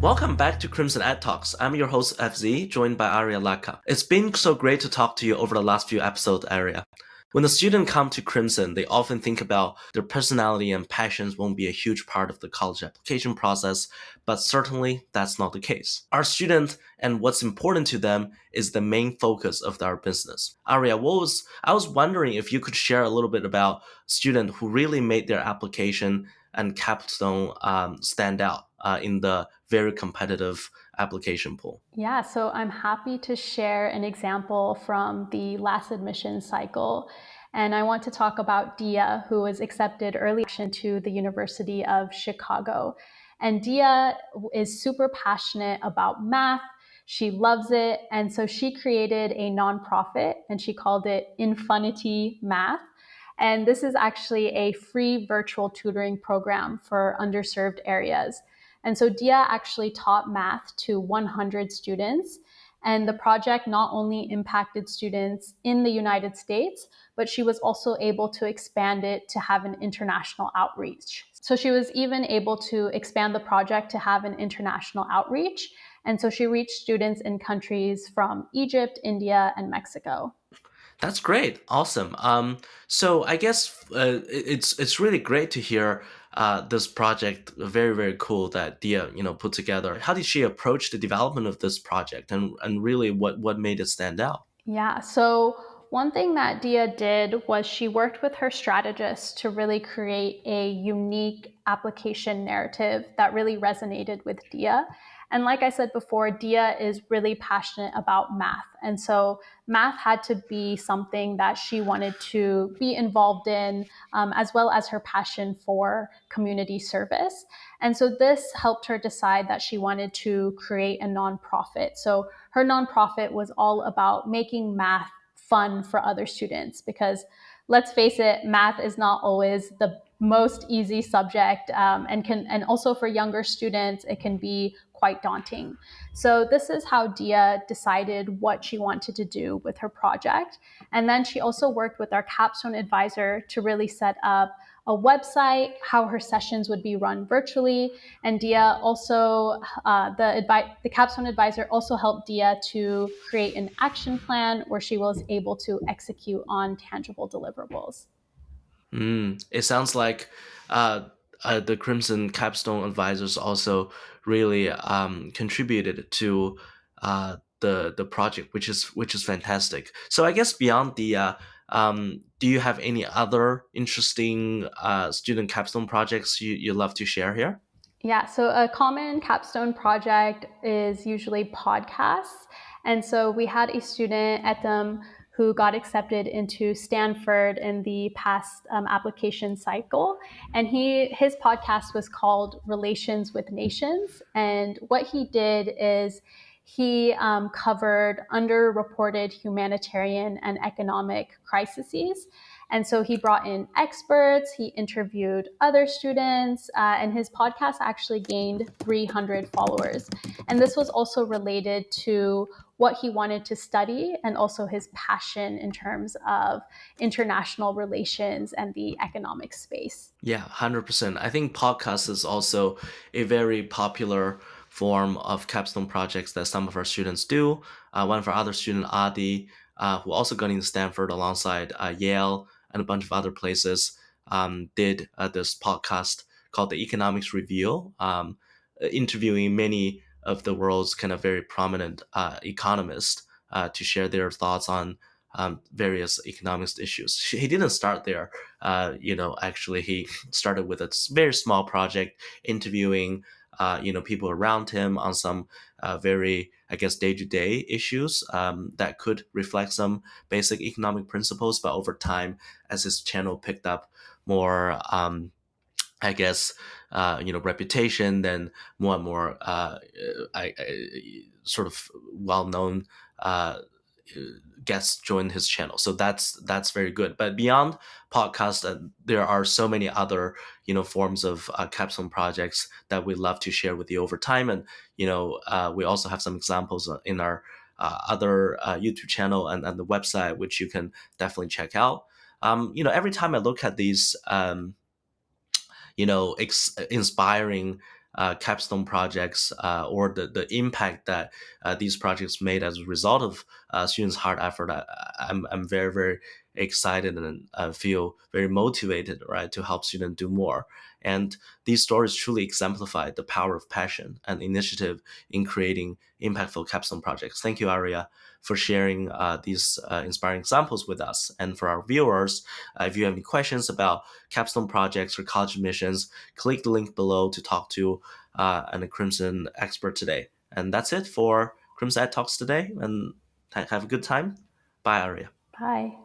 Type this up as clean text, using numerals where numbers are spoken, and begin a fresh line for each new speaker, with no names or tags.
Welcome back to Crimson Ad Talks. I'm your host FZ, joined by Arria Lahka. It's been so great to talk to you over the last few episodes, Arria. When a student comes to Crimson, they often think about their personality and passions won't be a huge part of the college application process, but certainly that's not the case. Our student and what's important to them is the main focus of our business. Arya, I was wondering if you could share a little bit about student who really made their application and Capstone stand out in the very competitive application pool.
Yeah, so I'm happy to share an example from the last admission cycle. And I want to talk about Dia, who was accepted early to the University of Chicago. And Dia is super passionate about math. She loves it. And so she created a nonprofit and she called it Infinity Math. And this is actually a free virtual tutoring program for underserved areas. And so Dia actually taught math to 100 students. And the project not only impacted students in the United States, but she was also able to expand it to have an international outreach. So she was even able to expand the project to have an international outreach. And so she reached students in countries from Egypt, India, and Mexico.
That's great, awesome. So I guess it's really great to hear this project. Very cool that Dia put together. How did she approach the development of this project, and really what made it stand out?
Yeah. So one thing that Dia did was she worked with her strategist to really create a unique application narrative that really resonated with Dia. And like I said before, Dia is really passionate about math. And so math had to be something that she wanted to be involved in, as well as her passion for community service. And so this helped her decide that she wanted to create a nonprofit. So her nonprofit was all about making math fun for other students because let's face it, math is not always the most easy subject, and also for younger students it can be quite daunting. So this is how Dia decided what she wanted to do with her project. And then she also worked with our Capstone advisor to really set up a website, how her sessions would be run virtually. And Dia also, the Capstone advisor also helped Dia to create an action plan where she was able to execute on tangible deliverables.
It sounds like the Crimson Capstone advisors also really contributed to the project, which is fantastic. So I guess beyond the do you have any other interesting student capstone projects you love to share here?
Yeah, so a common capstone project is usually podcasts. And so we had a student at who got accepted into Stanford in the past application cycle. And his podcast was called Relations with Nations. And what he did is he covered underreported humanitarian and economic crises. And so he brought in experts, he interviewed other students, and his podcast actually gained 300 followers. And this was also related to what he wanted to study and also his passion in terms of international relations and the economic space.
Yeah, 100%. I think podcast is also a very popular form of capstone projects that some of our students do. One of our other student, Adi, who also got into Stanford alongside Yale and a bunch of other places, did this podcast called the Economics Review, interviewing many of the world's kind of very prominent economists to share their thoughts on various economics issues. He didn't start there. Actually, he started with a very small project interviewing, people around him on some very, I guess, day-to-day issues that could reflect some basic economic principles. But over time, as his channel picked up more, I guess, reputation, then more and more, sort of well-known guests join his channel. So that's very good. But beyond podcast, there are so many other forms of capstone projects that we love to share with you over time. And we also have some examples in our other YouTube channel and the website, which you can definitely check out. Every time I look at these inspiring capstone projects or the impact that these projects made as a result of students' hard effort, I'm very, very excited and feel very motivated, right, to help students do more. And these stories truly exemplify the power of passion and initiative in creating impactful capstone projects. Thank you, Arria, for sharing these inspiring examples with us. And for our viewers, if you have any questions about capstone projects or college admissions, click the link below to talk to a Crimson expert today. And that's it for Crimson Ed Talks today. And have a good time. Bye, Arya.
Bye.